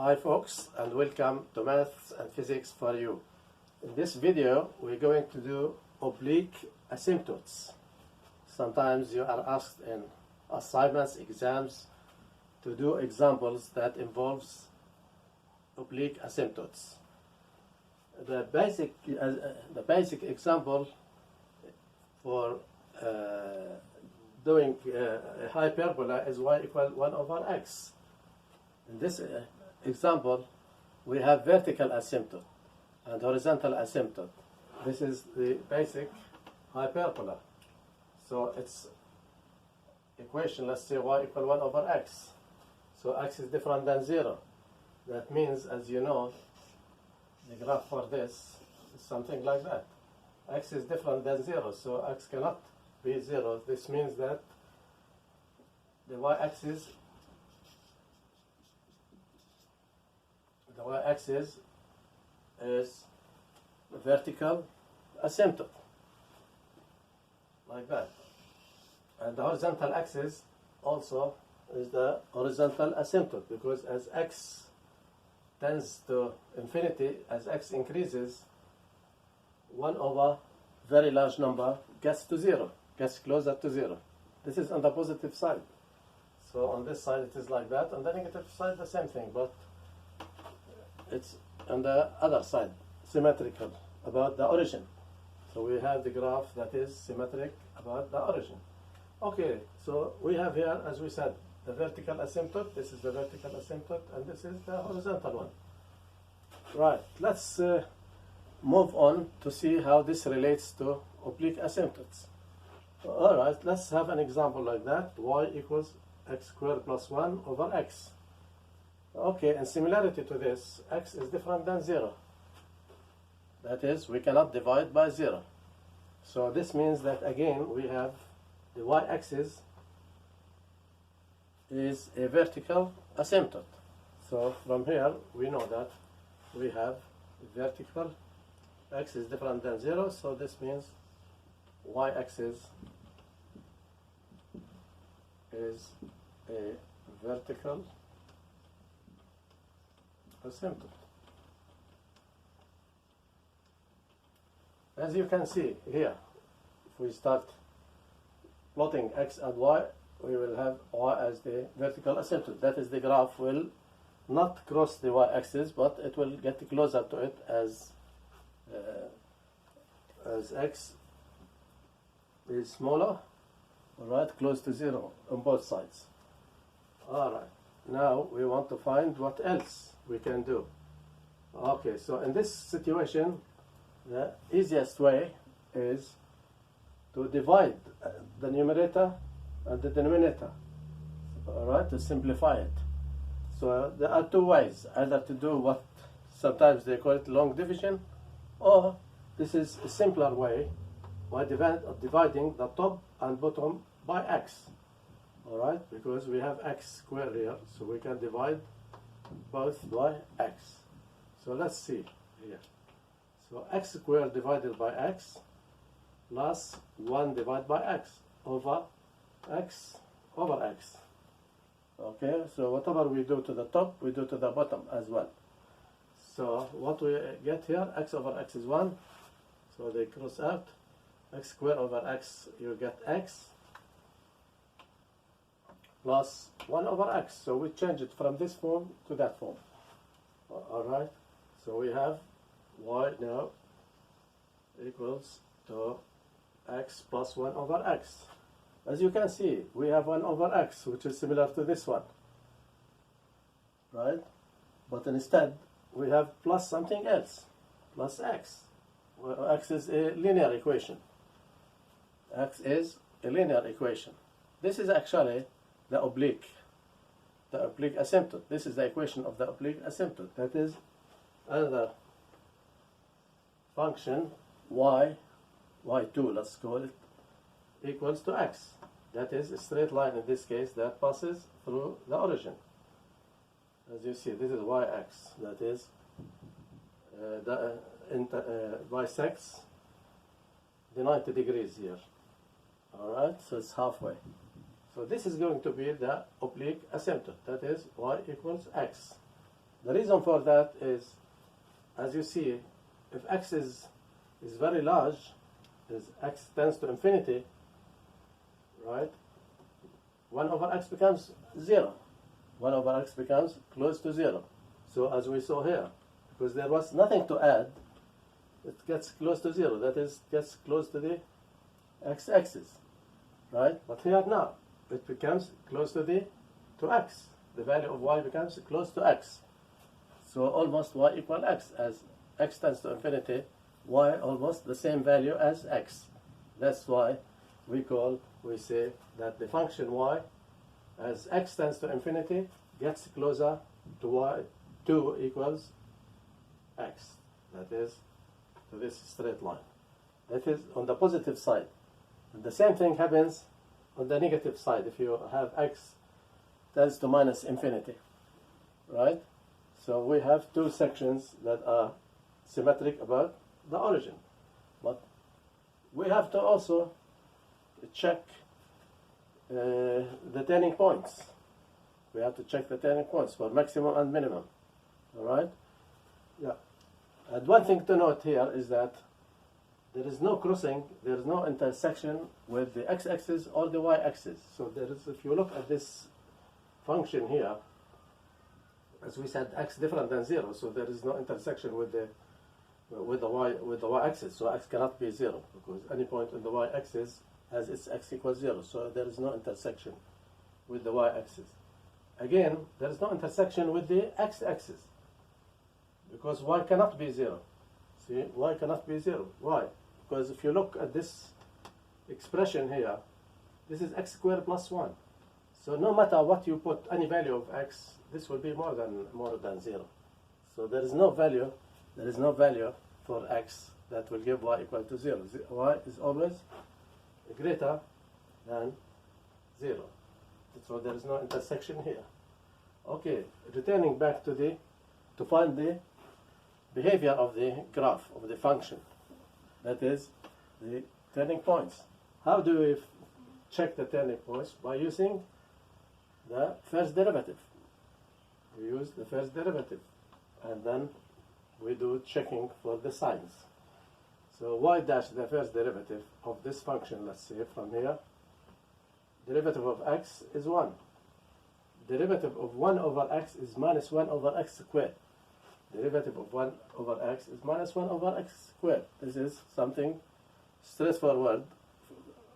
Hi folks, and welcome to Maths and Physics for You. In this video we're going to do oblique asymptotes. Sometimes you are asked in assignments, exams, to do examples that involves oblique asymptotes. The basic example for doing a hyperbola is y equal 1 over x. In this example, we have vertical asymptote and horizontal asymptote. This is the basic hyperbola. So its equation, let's say y equal 1 over x. So x is different than 0. That means, as you know, the graph for this is something like that. X is different than 0, so x cannot be 0. This means that the y-axis is a vertical asymptote, like that. And the horizontal axis also is the horizontal asymptote, because as x tends to infinity, as x increases, 1 over very large number gets to 0, gets closer to 0. This is on the positive side. So on this side it is like that, on the negative side the same thing, but it's on the other side, symmetrical about the origin. So we have the graph that is symmetric about the origin. Okay, so we have here, as we said, the vertical asymptote. This is the vertical asymptote, and this is the horizontal one. Right, let's move on to see how this relates to oblique asymptotes. All right, let's have an example like that. Y equals x squared plus 1 over x. Okay, in similarity to this, x is different than 0. That is, we cannot divide by 0. So this means that again we have the y-axis is a vertical asymptote. So from here we know that we have vertical, x is different than 0, so this means y-axis is a vertical asymptote. As you can see here, if we start plotting x and y, we will have y as the vertical asymptote. That is, the graph will not cross the y-axis, but it will get closer to it as x is smaller, all right, close to 0 on both sides. All right, now we want to find what else we can do. Okay, so in this situation, the easiest way is to divide the numerator and the denominator, all right, to simplify it. So there are two ways, either to do what sometimes they call it long division, or this is a simpler way by dividing the top and bottom by x, all right, because we have x squared here, so we can divide both by x. So let's see here. So x squared divided by x plus 1 divided by x over x over x. Okay, so whatever we do to the top, we do to the bottom as well. So what we get here, x over x is 1, so they cross out. X squared over x, you get x plus 1 over x. So we change it from this form to that form. All right, so we have y now equals to x plus 1 over x. As you can see, we have 1 over x, which is similar to this one, right? But instead, we have plus something else, plus x. Well, x is a linear equation. X is a linear equation. This is actually the oblique asymptote. This is the equation of the oblique asymptote. That is another function, y2, let's call it, equals to x. That is a straight line in this case that passes through the origin. As you see, this is y-x, that is bisects the 90 degrees here. All right, so it's halfway. So this is going to be the oblique asymptote. That is y equals x. The reason for that is, as you see, if x is very large, is x tends to infinity, right? 1 over x becomes 0. 1 over x becomes close to 0. So as we saw here, because there was nothing to add, it gets close to 0. That is, gets close to the x-axis, right? But here now, it becomes close to x. The value of y becomes close to x. So almost y equal x. As x tends to infinity, y almost the same value as x. That's why we say that the function y, as x tends to infinity, gets closer to y, 2 equals x. That is, to this straight line. That is on the positive side. And the same thing happens on the negative side if you have x tends to minus infinity, right? So we have two sections that are symmetric about the origin. But we have to also check the turning points. We have to check the turning points for maximum and minimum, all right? Yeah. And one thing to note here is that there is no crossing, there is no intersection with the x-axis or the y-axis. So there is, if you look at this function here, as we said, x different than 0, so there is no intersection with the y-axis. So x cannot be 0 because any point on the y-axis has its x equals 0. So there is no intersection with the y-axis. Again, there is no intersection with the x-axis because y cannot be 0. See, y cannot be 0. Why? Because if you look at this expression here, this is x squared plus 1. So no matter what you put, any value of x, this will be more than 0. So there is no value for x that will give y equal to 0. Y is always greater than 0. So there is no intersection here. Okay, returning back to find the behavior of the graph, of the function. That is the turning points. How do we check the turning points? By using the first derivative. We use the first derivative. And then we do checking for the signs. So y dash the first derivative of this function, let's say from here, derivative of x is 1. Derivative of 1 over x is minus 1 over x squared. Derivative of 1 over x is minus 1 over x squared. This is something straightforward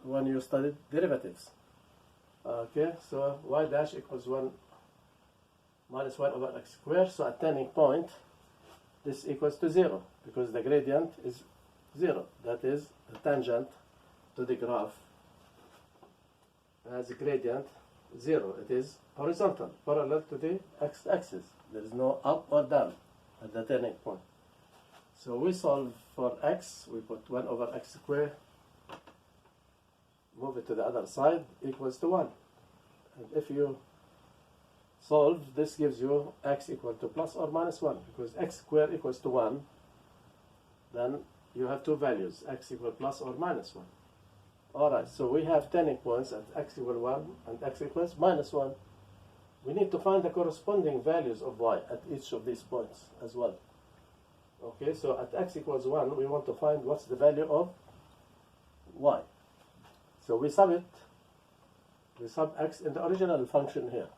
when you studied derivatives. Okay, so y dash equals 1 minus 1 over x squared. So at turning point, this equals to 0 because the gradient is 0. That is the tangent to the graph as a gradient 0. It is horizontal, parallel to the x-axis. There is no up or down at the turning point. So we solve for x. We put 1 over x squared, move it to the other side, equals to 1. And if you solve, this gives you x equal to plus or minus 1, because x squared equals to 1, then you have two values, x equal plus or minus 1. Alright, so we have turning points at x equal 1 and x equals minus 1. We need to find the corresponding values of y at each of these points as well. Okay, so at x equals 1, we want to find what's the value of y. So we sub x in the original function here,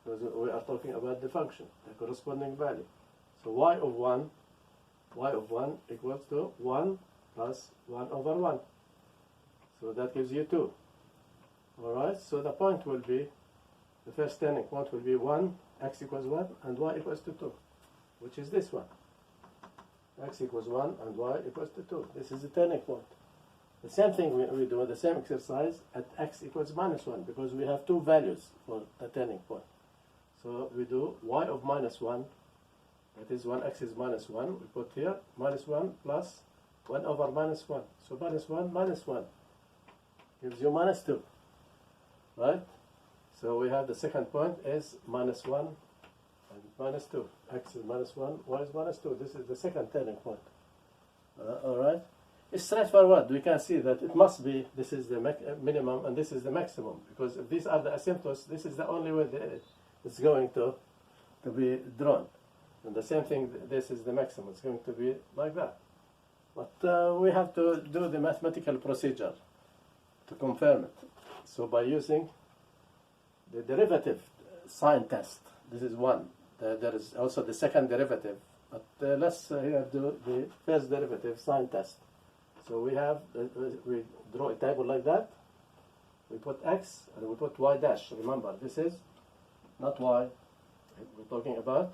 because we are talking about the function, the corresponding value. So y of 1 equals to 1 plus 1 over 1. So that gives you 2. Alright, so the point will be, the first turning point will be 1, x equals 1, and y equals to 2, which is this one. X equals 1 and y equals to 2. This is the turning point. The same thing we do, the same exercise at x equals minus 1, because we have two values for the turning point. So we do y of minus 1, that is 1x is minus 1, we put here minus 1 plus 1 over minus 1. So minus 1 gives you minus 2, right? So we have the second point is minus 1 and minus 2. X is minus 1, y is minus 2. This is the second turning point. Alright? It's straightforward. We can see that it must be, this is the minimum and this is the maximum. Because if these are the asymptotes, this is the only way it's going to be drawn. And the same thing, this is the maximum. It's going to be like that. But we have to do the mathematical procedure to confirm it. So by using the derivative sign test, this is one. There is also the second derivative. But let's here do the first derivative sign test. So we have, we draw a table like that. We put x and we put y dash. Remember, this is not y. We're talking about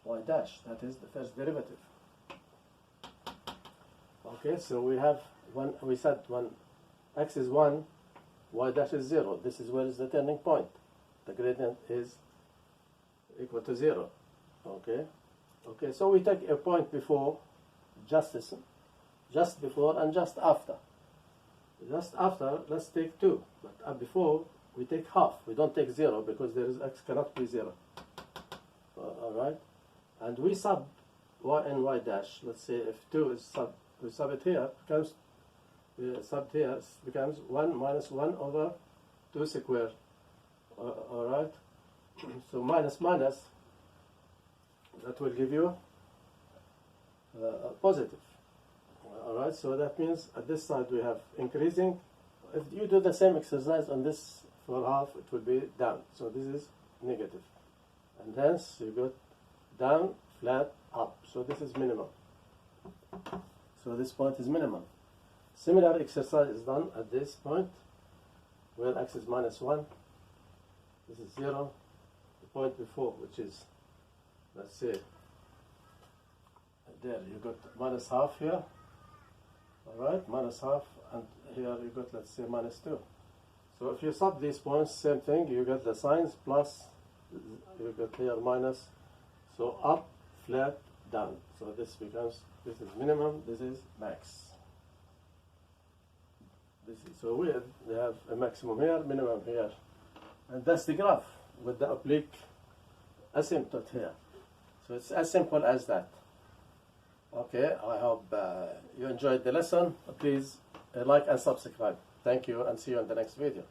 y dash. That is the first derivative. Okay, so we have one. We said when x is 1, y dash is 0. This is where is the turning point. The gradient is equal to 0. Okay. Okay, so we take a point before, just before and just after. Just after, let's take 2. But before, we take half. We don't take 0 because there is x cannot be 0. All right? And we sub y and y dash. Let's say if 2 is sub, we sub it here, becomes subbed here, becomes 1 minus 1 over 2 squared. All right? So minus minus, that will give you a positive. All right, so that means at this side we have increasing. If you do the same exercise on this for half, it will be down. So this is negative. And hence you go down, flat, up. So this is minimum. So this point is minimum. Similar exercise is done at this point, where x is minus 1. This is 0. The point before, which is, let's say, there you got minus half here. Alright, minus half, and here you got, let's say, minus 2. So if you sub these points, same thing, you get the signs plus, you got here minus, so up, flat, down. So this becomes, this is minimum, this is max. So we have a maximum here, minimum here. And that's the graph with the oblique asymptote here. So it's as simple as that. Okay, I hope you enjoyed the lesson. Please like and subscribe. Thank you and see you in the next video.